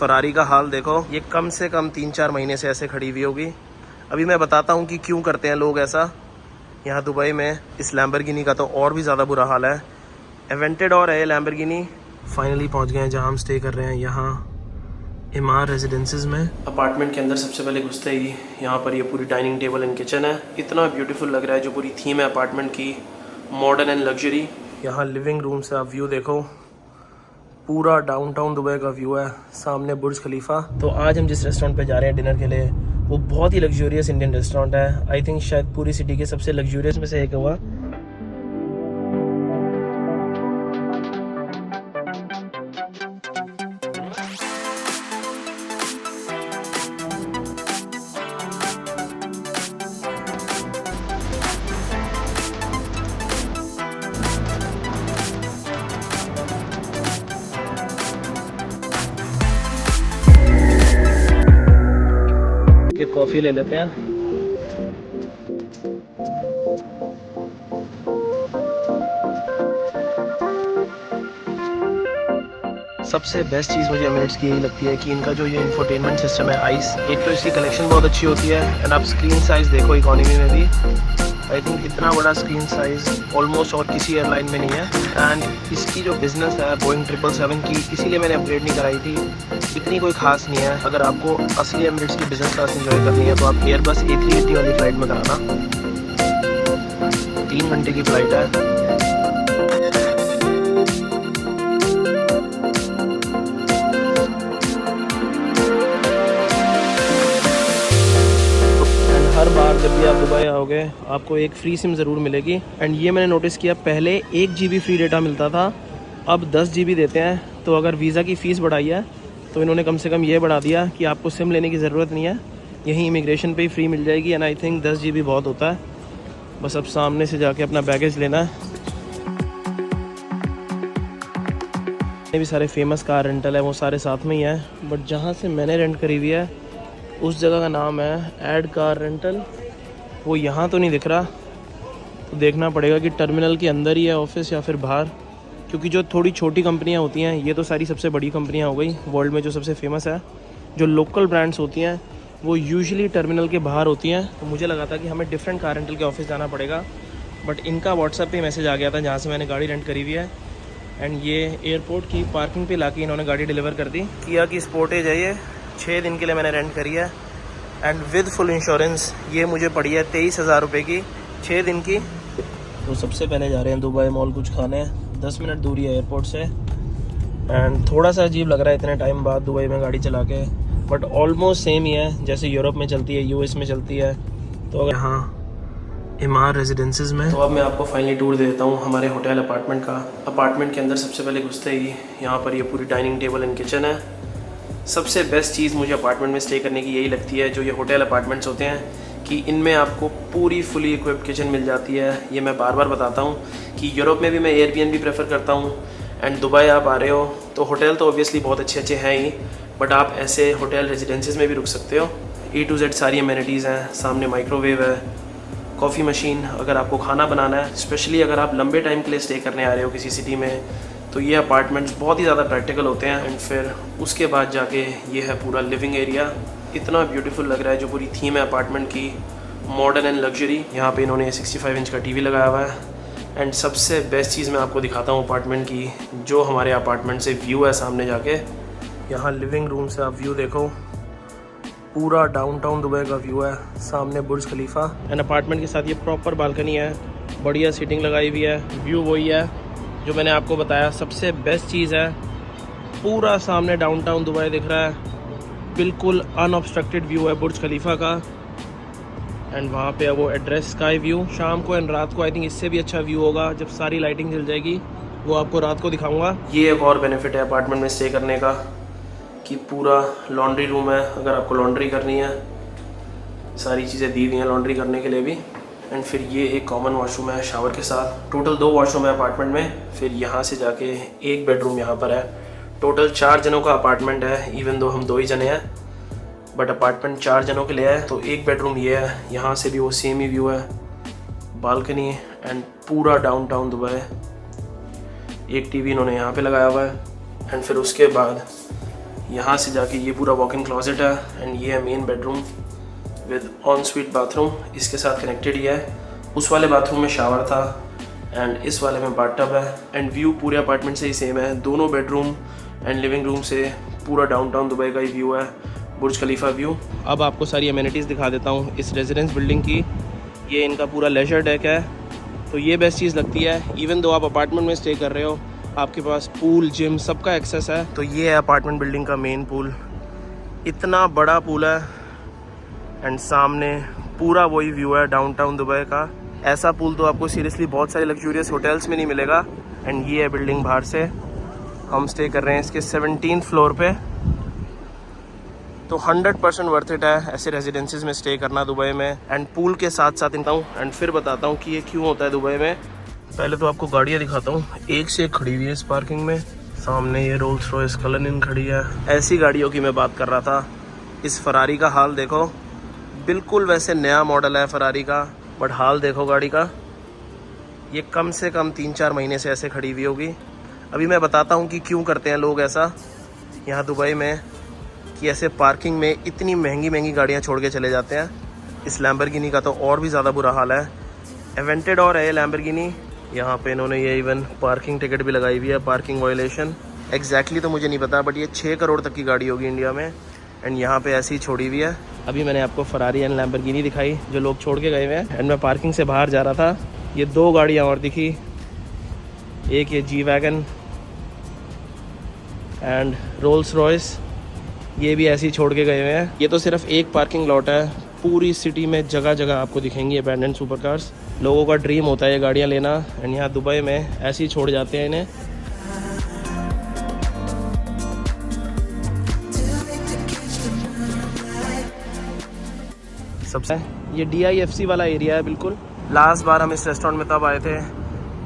Ferrari का हाल देखो, ये कम से कम 3-4 महीने से ऐसे खड़ी हुई होगी। अभी मैं बताता हूँ कि क्यों करते हैं लोग ऐसा। यहाँ दुबई में इस लैम्बोर्गिनी का तो और भी ज़्यादा बुरा हाल है। एवेंटेड और है लैम्बोर्गिनी। फाइनली पहुँच गए हैं जहाँ हम स्टे कर रहे हैं, यहाँ इमार रेजिडेंसेस में। अपार्टमेंट के अंदर सबसे पहले घुसते ही यहाँ पर ये पूरी डाइनिंग टेबल एंड किचन है। इतना ब्यूटीफुल लग रहा है, जो पूरी थीम है अपार्टमेंट की, मॉडर्न एंड लग्जरी। यहाँ लिविंग रूम से आप व्यू देखो, पूरा डाउनटाउन दुबई का व्यू है, सामने बुर्ज खलीफा। तो आज हम जिस रेस्टोरेंट पे जा रहे हैं डिनर के लिए, वो बहुत ही लग्जूरियस इंडियन रेस्टोरेंट है। आई थिंक शायद पूरी सिटी के सबसे लग्जूरियस में से एक हुआ। कॉफ़ी ले लेते हैं। सबसे बेस्ट चीज़ मुझे एमिरेट्स की यही लगती है कि इनका जो ये इंफोटेनमेंट सिस्टम है आइस, एक तो इसकी कलेक्शन बहुत अच्छी होती है एंड आप स्क्रीन साइज़ देखो इकोनॉमी में भी। आई थिंक इतना बड़ा स्क्रीन साइज़ ऑलमोस्ट और किसी एयरलाइन में नहीं है। एंड इसकी जो बिज़नेस है बोइंग 777 की, इसीलिए मैंने अपग्रेड नहीं कराई थी। इतनी कोई खास नहीं है। अगर आपको असली एमिरेट्स की बिज़नेस क्लास एंजॉय करनी है तो आप एयरबस A380 वाली फ़्लाइट में कराना। 3 घंटे की फ़्लाइट है। हर बार जब भी आप दुबई आओगे आपको एक फ्री सिम ज़रूर मिलेगी। एंड ये मैंने नोटिस किया, पहले 1 GB फ्री डेटा मिलता था, अब 10 GB देते हैं। तो अगर वीज़ा की फ़ीस बढ़ाई है तो इन्होंने कम से कम ये बढ़ा दिया कि आपको सिम लेने की ज़रूरत नहीं है, यहीं इमिग्रेशन पे ही फ्री मिल जाएगी। एंड आई थिंक 10 GB बहुत होता है। बस अब सामने से जाके अपना बैगेज लेना है। ये भी सारे फेमस कार रेंटल है, वो सारे साथ में ही है। बट जहाँ से मैंने रेंट करी हुई है उस जगह का नाम है ऐड कार रेंटल। वो यहाँ तो नहीं दिख रहा, तो देखना पड़ेगा कि टर्मिनल के अंदर ही है ऑफिस या फिर बाहर। क्योंकि जो थोड़ी छोटी कंपनियाँ होती हैं, ये तो सारी सबसे बड़ी कंपनियाँ हो गई वर्ल्ड में जो सबसे फेमस है। जो लोकल ब्रांड्स होती हैं वो यूजुअली टर्मिनल के बाहर होती हैं। तो मुझे लगा था कि हमें डिफरेंट कार रेंटल के ऑफिस जाना पड़ेगा, बट इनका व्हाट्सएप पे मैसेज आ गया था जहाँ से मैंने गाड़ी रेंट करी हुई है। एंड ये एयरपोर्ट की पार्किंग पे लाके इन्होंने गाड़ी डिलीवर कर दी। किया की स्पोर्टेज है ये, 6 दिन के लिए मैंने रेंट करी है एंड विद फुल इंश्योरेंस। ये मुझे पड़ी है 23,000 रुपये की 6 दिन की। तो सबसे पहले जा रहे हैं दुबई मॉल कुछ खाने, 10 मिनट दूरी है एयरपोर्ट से। एंड थोड़ा सा अजीब लग रहा है इतने टाइम बाद दुबई में गाड़ी चला के, बट ऑलमोस्ट सेम ही है जैसे यूरोप में चलती है, US में चलती है। तो अगर यहाँ इमार रेजिडेंसेस में, तो अब मैं आपको फाइनली टूर दे देता हूँ हमारे होटल अपार्टमेंट का। अपार्टमेंट के अंदर सबसे पहले घुसते ही यहाँ पर ये पूरी डाइनिंग टेबल एंड किचन है। सबसे बेस्ट चीज़ मुझे अपार्टमेंट में स्टे करने की यही लगती है, जो ये होटल अपार्टमेंट्स होते हैं कि इनमें आपको पूरी फुली इक्विप्ड किचन मिल जाती है। ये मैं बार बार बताता हूँ कि यूरोप में भी मैं एयरबीएनबी प्रेफर करता हूँ एंड दुबई आप आ रहे हो तो होटल तो ऑब्वियसली बहुत अच्छे अच्छे हैं ही, बट आप ऐसे होटल रेजिडेंसेस में भी रुक सकते हो। A to Z सारी अमेनिटीज़ हैं, सामने माइक्रोवेव है, कॉफ़ी मशीन। अगर आपको खाना बनाना है, स्पेशली अगर आप लंबे टाइम के लिए स्टे करने आ रहे हो किसी सिटी में, तो ये अपार्टमेंट्स बहुत ही ज़्यादा प्रैक्टिकल होते हैं। एंड फिर उसके बाद जाके ये है पूरा लिविंग एरिया। इतना ब्यूटीफुल लग रहा है, जो पूरी थीम है अपार्टमेंट की, मॉडर्न एंड लग्जरी। यहाँ पे इन्होंने 65 इंच का TV लगाया हुआ है। एंड सबसे बेस्ट चीज़ मैं आपको दिखाता हूँ अपार्टमेंट की, जो हमारे अपार्टमेंट से व्यू है सामने जाके। यहाँ लिविंग रूम से आप व्यू देखो, पूरा डाउनटाउन दुबई का व्यू है, सामने बुर्ज खलीफा। एंड अपार्टमेंट के साथ ये प्रॉपर बालकनी है, बढ़िया सीटिंग लगाई हुई है। व्यू वही है जो मैंने आपको बताया, सबसे बेस्ट चीज़ है। पूरा सामने डाउनटाउन दुबई दिख रहा है, बिल्कुल अनऑब्स्ट्रक्टेड व्यू है बुर्ज खलीफा का। एंड वहाँ पे है वो एड्रेस स्काई व्यू। शाम को एंड रात को आई थिंक इससे भी अच्छा व्यू होगा जब सारी लाइटिंग जल जाएगी, वो आपको रात को दिखाऊंगा। ये एक और बेनिफिट है अपार्टमेंट में स्टे करने का कि पूरा लॉन्ड्री रूम है। अगर आपको लॉन्ड्री करनी है, सारी चीज़ें दी हुई हैं लॉन्ड्री करने के लिए भी। एंड फिर ये एक कॉमन वॉशरूम है शावर के साथ। टोटल 2 वॉशरूम है अपार्टमेंट में। फिर यहाँ से जाके एक बेडरूम यहाँ पर है। टोटल 4 जनों का अपार्टमेंट है, इवन दो हम 2 ही जने हैं, बट अपार्टमेंट 4 जनों के लिए है। तो एक बेडरूम ये है, यहाँ से भी वो सेम ही व्यू है, बालकनी एंड पूरा डाउनटाउन दुबई। एक TV इन्होंने यहाँ पे लगाया हुआ है। एंड फिर उसके बाद यहाँ से जाके ये पूरा वॉक इन क्लोजेट है एंड ये है main bedroom with on sweet bathroom, इसके साथ कनेक्टेड ही है। उस वाले बाथरूम में शावर था एंड इस वाले में बाथटब है एंड व्यू पूरे अपार्टमेंट से ही सेम है। दोनों बेडरूम एंड लिविंग रूम से पूरा डाउनटाउन दुबई का ही व्यू है, बुर्ज खलीफा व्यू। अब आपको सारी अमेनिटीज़ दिखा देता हूँ इस रेजिडेंस बिल्डिंग की। ये इनका पूरा लेजर डेक है, तो ये बेस्ट चीज़ लगती है। इवन दो आप अपार्टमेंट में स्टे कर रहे हो, आपके पास पूल जिम सबका एक्सेस है। तो ये है अपार्टमेंट बिल्डिंग का मेन पूल, इतना बड़ा पूल है एंड सामने पूरा वही व्यू है डाउनटाउन दुबई का। ऐसा पूल तो आपको सीरियसली बहुत सारे लग्जूरियस होटल्स में नहीं मिलेगा। एंड ये है बिल्डिंग बाहर से, हम स्टे कर रहे हैं इसके 17th फ्लोर पे। तो 100% वर्थ इट है ऐसे रेजिडेंसीज में स्टे करना दुबई में एंड पूल के साथ साथ इनता हूँ एंड फिर बताता हूँ कि ये क्यों होता है दुबई में। पहले तो आपको गाड़ियाँ दिखाता हूँ, एक से एक खड़ी हुई है इस पार्किंग में। सामने ये रोल्स रॉयस कलनिन खड़ी है। ऐसी गाड़ियों की मैं बात कर रहा था। इस फरारी का हाल देखो, बिल्कुल वैसे नया मॉडल है फरारी का, बट हाल देखो गाड़ी का, ये कम से कम 3-4 महीने से ऐसे खड़ी हुई होगी। अभी मैं बताता हूँ कि क्यों करते हैं लोग ऐसा यहाँ दुबई में, कि ऐसे पार्किंग में इतनी महंगी महंगी गाड़ियाँ छोड़ के चले जाते हैं। इस लैम्बोर्गिनी का तो और भी ज़्यादा बुरा हाल है। एवेंटेड और है लैम्बोर्गिनी, यहाँ पे इन्होंने ये इवन पार्किंग टिकट भी लगाई हुई है, पार्किंग वायलेशन। एग्जैक्टली तो मुझे नहीं पता, बट ये 6 करोड़ तक की गाड़ी होगी इंडिया में एंड यहाँ पे ऐसी छोड़ी हुई है। अभी मैंने आपको फरारी एंड लैम्बोर्गिनी दिखाई जो लोग छोड़ के गए हुए हैं एंड मैं पार्किंग से बाहर जा रहा था, ये 2 गाड़ियाँ और दिखी, एक ये G wagon and Rolls Royce, ये भी ऐसे ही छोड़ के गए हुए हैं। ये तो सिर्फ एक पार्किंग लॉट है, पूरी सिटी में जगह जगह आपको दिखेंगी अबैंडन्ड सुपर कार्स। लोगों का ड्रीम होता है ये गाड़ियाँ लेना एंड यहाँ दुबई में ऐसे ही छोड़ जाते हैं इन्हें। सबसे ये DIFC वाला एरिया है बिल्कुल। लास्ट बार हम इस रेस्टोरेंट में तब आए थे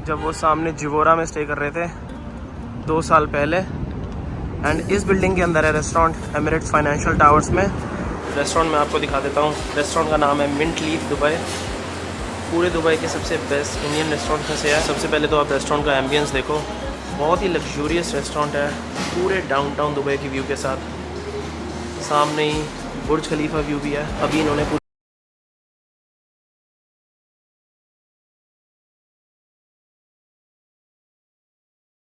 जब वो सामने जिवोरा में स्टे कर रहे थे 2 साल पहले। एंड इस बिल्डिंग के अंदर है रेस्टोरेंट एमिरेट्स फाइनेंशियल टावर्स में। रेस्टोरेंट में आपको दिखा देता हूँ। रेस्टोरेंट का नाम है मिंट लीफ दुबई। पूरे दुबई के सबसे बेस्ट इंडियन रेस्टोरेंट में से है। सबसे पहले तो आप रेस्टोरेंट का एम्बियंस देखो, बहुत ही लग्जूरियस रेस्टोरेंट है, पूरे डाउनटाउन दुबई की व्यू के साथ। सामने ही बुर्ज खलीफा व्यू भी है। अभी इन्होंने